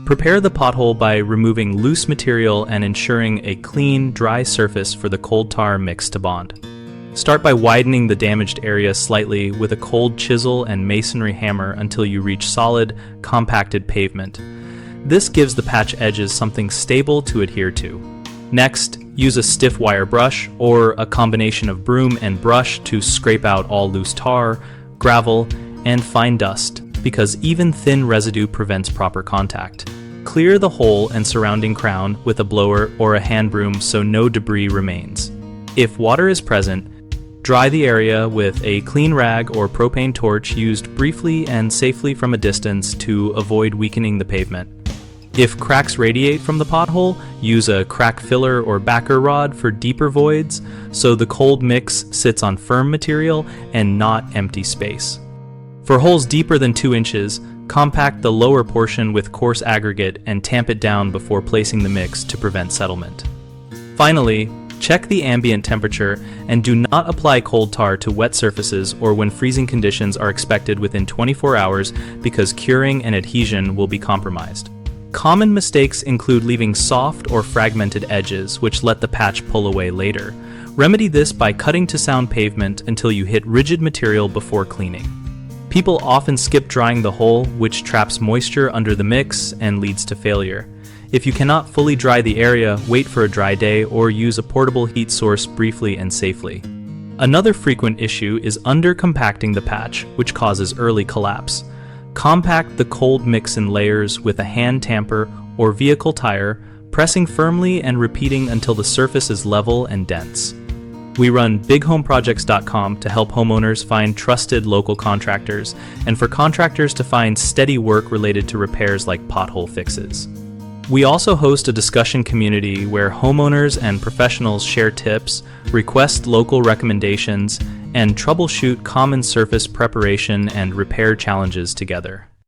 Prepare the pothole by removing loose material and ensuring a clean, dry surface for the cold tar mix to bond. Start by widening the damaged area slightly with a cold chisel and masonry hammer until you reach solid, compacted pavement. This gives the patch edges something stable to adhere to. Next, use a stiff wire brush or a combination of broom and brush to scrape out all loose tar, gravel, and fine dust, because even thin residue prevents proper contact. Clear the hole and surrounding crown with a blower or a hand broom so no debris remains. If water is present, dry the area with a clean rag or propane torch used briefly and safely from a distance to avoid weakening the pavement. If cracks radiate from the pothole, use a crack filler or backer rod for deeper voids so the cold mix sits on firm material and not empty space. For holes deeper than 2 inches, compact the lower portion with coarse aggregate and tamp it down before placing the mix to prevent settlement. Finally, check the ambient temperature and do not apply cold tar to wet surfaces or when freezing conditions are expected within 24 hours because curing and adhesion will be compromised. Common mistakes include leaving soft or fragmented edges, which let the patch pull away later. Remedy this by cutting to sound pavement until you hit rigid material before cleaning. People often skip drying the hole, which traps moisture under the mix and leads to failure. If you cannot fully dry the area, wait for a dry day or use a portable heat source briefly and safely. Another frequent issue is under-compacting the patch, which causes early collapse. Compact the cold mix in layers with a hand tamper or vehicle tire, pressing firmly and repeating until the surface is level and dense. We run bighomeprojects.com to help homeowners find trusted local contractors and for contractors to find steady work related to repairs like pothole fixes. We also host a discussion community where homeowners and professionals share tips, request local recommendations, and troubleshoot common surface preparation and repair challenges together.